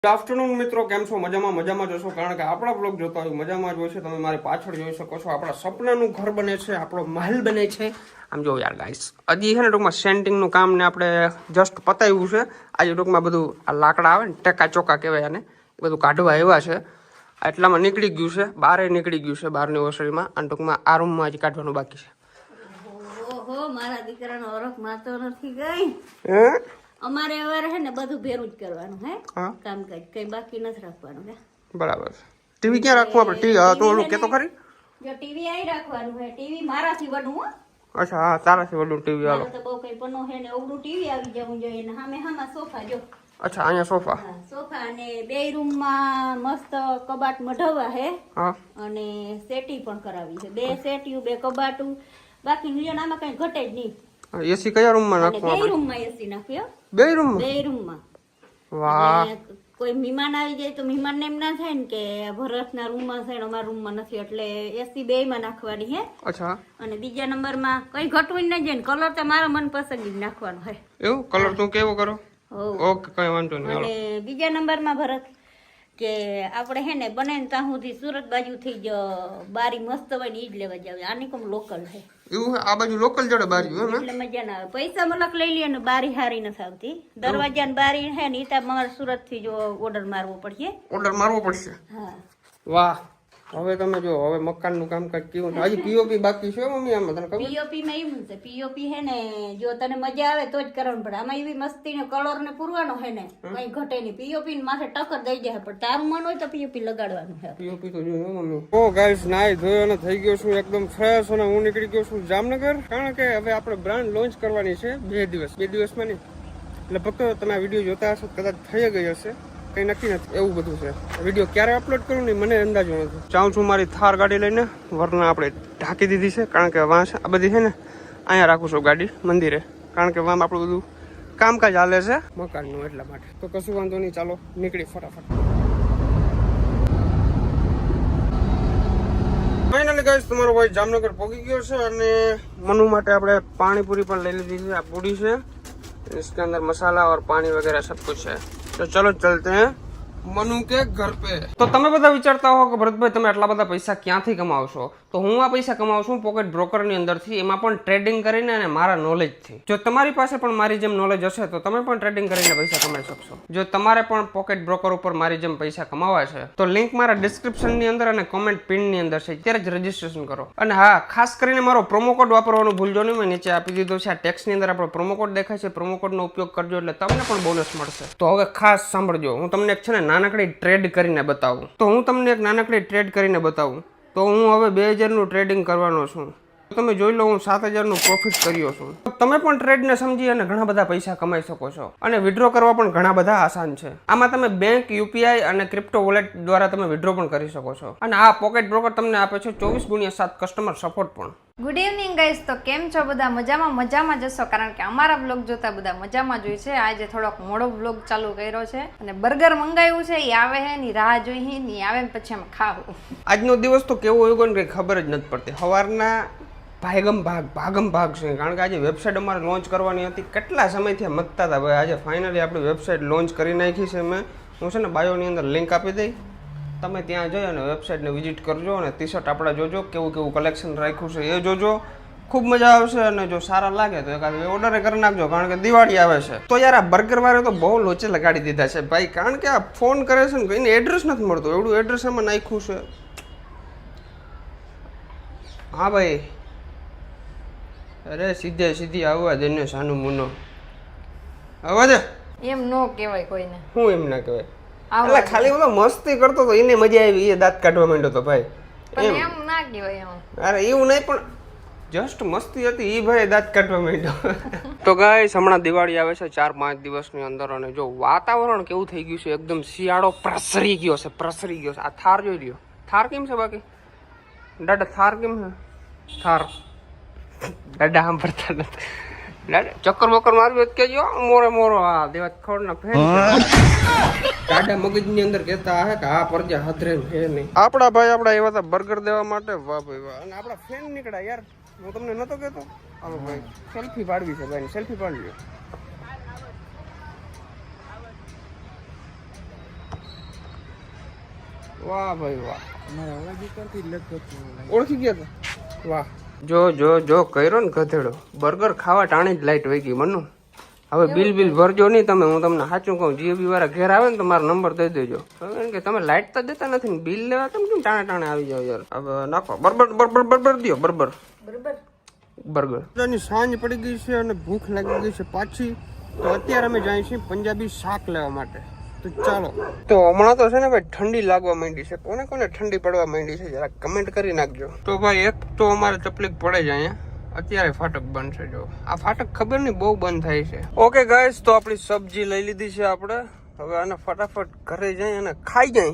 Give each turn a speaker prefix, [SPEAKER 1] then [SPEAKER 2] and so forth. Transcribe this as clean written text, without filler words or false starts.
[SPEAKER 1] Good afternoon મિત્રો, કેમ છો? મજામાં જશો, કારણ કે આપણા બ્લોગ જોતા હોય મજામાં જ હોય છે. તમે મારી પાછળ જોઈ શકો છો, આપણા સપનાનું ઘર બને છે, આપણો મહેલ બને છે. આમ જો યાર ગાઈસ, હજી છે ને ટૂંકમાં સેન્ટિંગનું કામ ને આપણે જસ્ટ પતાવ્યું છે. આજે ટૂંકમાં બધું આ લાકડા આવે ને, ટેકા ચોકા કહેવાય આને, એ બધું કાઢવા આવ્યા છે. એટલામાં નીકળી ગયું છે, બહાર નીકળી ગયું છે, બહારની ઓસરીમાં. અને ટૂંકમાં આ રૂમમાં હજી કાઢવાનું બાકી છે.
[SPEAKER 2] ઓહો, મારા દીકરાનો ઓળખ માતો નથી ગઈ.
[SPEAKER 1] હે
[SPEAKER 2] અમારે હવે છે ને બધું ભેરું જ કરવાનું હે, કામકાજ કઈ બાકી નથી રાખવાનું હે.
[SPEAKER 1] બરાબર. ટીવી ક્યાં રાખવું આપણે? ટીવી તો ઓલું કેતો ખરી,
[SPEAKER 2] જો ટીવી આઈ રાખવાનું હે. ટીવી મારાથી વડું હો.
[SPEAKER 1] અચ્છા, હા, તારાથી વડું ટીવી હાલો.
[SPEAKER 2] તો બહુ કઈ પનો હે ને ઓવડું ટીવી આવી જવું જોઈએ ને સામે હામાં સોફા જો.
[SPEAKER 1] અચ્છા, અહીંયા સોફા.
[SPEAKER 2] હા, સોફા અને બે રૂમમાં મસ્ત કબાટ મઢવા હે.
[SPEAKER 1] હા,
[SPEAKER 2] અને સેટી પણ કરાવી છે. બે સેટીયું, બે કબાટું, બાકી નિયણામાં કઈ ઘટે જ નહીં.
[SPEAKER 1] એસી કયા રૂમમાં નાખવું
[SPEAKER 2] બે
[SPEAKER 1] આપણે?
[SPEAKER 2] રૂમમાં એસી નાખ્યો.
[SPEAKER 1] બે રૂમમાં?
[SPEAKER 2] બે રૂમમાં.
[SPEAKER 1] વાહ.
[SPEAKER 2] કોઈ મહેમાન આવી જાય તો મહેમાન એમ ના થાય ને કે ભરતના રૂમમાં છે ને અમારા રૂમમાં નથી, એટલે એસી બે માં નાખવાની હે.
[SPEAKER 1] અચ્છા.
[SPEAKER 2] અને બીજા નંબરમાં કઈ ઘટવું ના જાય ને કલર તો મારા મનપસંદ જ નાખવાનો હે.
[SPEAKER 1] એવું કલર તું કેવો કરો? ઓકે, કઈ વાંધો નહીં.
[SPEAKER 2] અને બીજા નંબરમાં ભરત કે આપણે હે ને બને ને ત્યાં સુધી સુરત બાજુ થી જ બારી મસ્ત હોય ને ઈ જ લેવા જાવ. આની કોમ લોકલ છે
[SPEAKER 1] એવું? આ બાજુ લોકલ જોડે બારી હોય
[SPEAKER 2] એટલે મજા ના આવે. પૈસા મલક લઈ લે ને બારી હારી નથી આવતી. દરવાજા ને બારી હે ને ઈ તો મારે સુરત થી જો ઓર્ડર મારવો પડશે.
[SPEAKER 1] ઓર્ડર મારવો પડશે.
[SPEAKER 2] હા.
[SPEAKER 1] વાહ. હવે તમે જો, હવે મકાનનું કામકાજ કેવું છે? હજી પીઓપી બાકી છે મમ્મી? આમાં તને ખબર?
[SPEAKER 2] પીઓપી માં એવું છે, પીઓપી હે ને જો તને મજા આવે તો જ કરવાનું પડે. આમાં એવી મસ્તી ને કલર ને પૂરવાનો હે ને કઈ ઘટે નહીં. પીઓપી ને માથે ટક્કર દઈ જાય, પણ તારું મન હોય તો પીઓપી લગાડવાનું છે.
[SPEAKER 1] પીઓપી તો જોયું મમ્મી. ઓ ગાઈસ, નાઈ ધોયો અને થઈ ગયો છું એકદમ ફ્રેશ, અને હું નીકળી ગયો છું જામનગર, કારણ કે હવે આપણે બ્રાન્ડ લોન્ચ કરવાની છે. બે દિવસમાં નહીં, લગભગ તો તમે આ વિડીયો જોતા હશો, કદાચ થઈ ગઈ હશે, કઈ નક્કી નથી. એવું બધું છે. વિડીયો ક્યારે અપલોડ કરું ને મને અંદાજો નથી. જાઉં છું મારી થાર ગાડી લઈને, વરના આપણે ઢાંકી દીધી છે, કારણ કે વાં આ બધી છે ને અહીંયા રાખું છું ગાડી મંદિરે, કારણ કે વાં આપણું બધું કામકાજ હાલે છે મકાનનું, એટલા માટે. તો કશું વાંધો નહીં, ચાલો નીકળી ફટાફટ. ફાઇનલી ગાઈસ, તમારો ભાઈ જામનગર પહોંચી ગયો છે, અને મનુ માટે આપણે પાણીપુરી પણ લઈ લીધી છે. આ પૂરી છે, इसके अंदर मसाला और पानी वगैरह सब कुछ है. तो चलो चलते हैं મનુ કે ઘર પે. તો તમે બધા વિચારતા હો કે ભરતભાઈ તમે આટલા બધા પૈસા ક્યાંથી કમાવશો? તો હું આ પૈસા કમાવું છું પોકેટ બ્રોકર ની અંદરથી, એમાં પણ ટ્રેડિંગ કરીને અને મારા નોલેજ થી. જો તમારી પાસે પણ મારી જેમ નોલેજ હશે તો તમે પણ ટ્રેડિંગ કરીને પૈસા કમાઈ શકશો. જો તમારે પણ પોકેટ બ્રોકર ઉપર મારી જેમ પૈસા કમાવા છે તો લિંક મારા ડિસ્ક્રિપ્શન ની અંદર અને કોમેન્ટ પિન ની અંદર છે, ત્યારે જ રજીસ્ટ્રેશન કરો. અને હા, ખાસ કરીને મારો પ્રોમો કોડ વાપરવાનું ભૂલજો નહીં. મેં નીચે આપી દીધો છે, આ ટેક્સ ની અંદર આપણો પ્રોમો કોડ દેખાય છે. પ્રોમો કોડ નો ઉપયોગ કરજો એટલે તમને પણ બોનસ મળશે. તો હવે ખાસ સાંભળજો, હું તમને એક છે ને નાનકડી ટ્રેડ કરીને બતાવું. તો હું તમને એક નાનકડી ટ્રેડ કરીને બતાવું. તો હું હવે 2000 નું ટ્રેડિંગ કરવાનો છું. તમે જોઈ લો, હું 7000 નું પ્રોફિટ કર્યો છું. તમે પણ ટ્રેડને સમજી અને ઘણા બધા પૈસા કમાઈ શકો છો, અને વિડ્રો કરવા પણ ઘણા બધા આસાન છે. આમાં તમે બેંક, યુપીઆઈ અને ક્રિપ્ટો વોલેટ દ્વારા તમે વિડ્રો પણ કરી શકો છો. અને આ પોકેટ બ્રોકર તમને આપે છે 24/7 કસ્ટમર સપોર્ટ પણ.
[SPEAKER 3] Good evening guys. તો કેમ છો બધા? મજામાં જશો, કારણ કે અમારા બ્લોગ જોતા બધા મજામાં જ હોય છે. આજે થોડોક મોડો બ્લોગ ચાલુ કર્યો છે, અને બર્ગર મંગાવ્યું છે. એ આવે છે ની રાહ જોઈ, ની આવે પછી અમે ખાવું.
[SPEAKER 1] આજનો દિવસ તો કેવો હોય ને કઈ ખબર જ નથી પડતી. સવારના ભાગમ ભાગ છે, કારણ કે આજે વેબસાઇટ અમારે લોન્ચ કરવાની હતી. કેટલા સમયથી મતતા હતા ભાઈ, આજે ફાઇનલી આપણી વેબસાઇટ લોન્ચ કરી નાખી છે. હું છે ને બાયોની અંદર લિંક આપી દઈ, તમે ત્યાં જઈ અને વેબસાઇટને વિઝિટ કરજો, અને ટી શર્ટ આપણા જોજો, કેવું કલેક્શન રાખ્યું છે એ જોજો. ખૂબ મજા આવશે, અને જો સારા લાગે તો એકાદ ઓર્ડર કરી નાખજો, કારણ કે દિવાળી આવે છે. તો યાર આ બર્ગર વાળે તો બહુ લોચે લગાડી દીધા છે ભાઈ, કારણ કે આ ફોન કરે છે ને એને એડ્રેસ નથી મળતું, એવડું એડ્રેસ એમાં નાખ્યું છે. હા ભાઈ, અરે સીધી આવવા દે ને સાનું મુનો અવાજ.
[SPEAKER 3] એમ નો કહેવાય કોઈને.
[SPEAKER 1] હું એમ ના કહેવાય, એટલે ખાલી હું મસ્તી કરતો તો, એને મજા આવી, એ દાંત કાઢવા માંડ્યો તો ભાઈ.
[SPEAKER 3] એમ ના કહેવાય.
[SPEAKER 1] અરે એવું નહીં, પણ જસ્ટ મસ્તી હતી. એ ભાઈ દાંત કાઢવા માંડ્યો. તો ગાઈસ, હમણાં દિવાળી આવે છે 4-5 દિવસની અંદર, અને જો વાતાવરણ કેવું થઈ ગયું છે, એકદમ શિયાળો પ્રસરી ગયો છે. આ થાર જોઈ રહ્યો, થાર કેમ છે? બાકી દાદા થાર કેમ છે? થાર દાદા સાંભળતા નથી. દાદા ચક્કર બક્કર મારવી કે જો મોરો આ દેવા ખોડ ના ફેર દાદા મગજની અંદર કહેતા હે કે આ પરજા હદરે હે નહીં. આપણા ભાઈ આપડા એવા હતા બર્ગર દેવા માટે. વાહ ભાઈ વાહ. અને આપડા ફેન નીકળ્યા યાર, હું તમને નતો કહેતો. હાલો ભાઈ, સેલ્ફી પાડવી છે ભાઈ, સેલ્ફી પાડવી. વાહ ભાઈ વાહ, ઓળખી ગયા હતા. વાહ, જો જો જો કર્યો ને ગધેડો, બર્ગર ખાવા ટાણી જ લાઈટ વહી ગઈ મનુ. હવે બિલ ભરજો નહીં તમે, હું તમને સાચું કહું, જીએબી વાળા ઘેર આવે ને તો મારો નંબર દઈ દેજો. કારણ કે તમે લાઈટ તો દેતા નથી ને બિલ લેવા તમે કેમ ટાણે આવી જાવ યાર. હવે નાખો બર્બર દો, બર્બર બર્ગર. સાંજ પડી ગઈ છે અને ભૂખ લાગી ગઈ છે પાછી, તો અત્યારે અમે જાય છીએ પંજાબી શાક લેવા માટે. તો ચાલો. તો હમણાં તો છે ને ભાઈ ઠંડી લાગવા માંડી છે. કોને કોને ઠંડી પડવા માંડી છે જરા કમેન્ટ કરી નાખજો. તો ભાઈ એક તો અમારે તકલીફ પડે છે અહીંયા, અત્યારે ફાટક બંધ છે. જો આ ફાટક ખબર નહીં બહુ બંધ થાય છે. ઓકે ગાઈસ, તો આપણી સબ્જી લઈ લીધી છે આપણે. હવે આને ફટાફટ ઘરે જઈ અને ખાઈ જાય.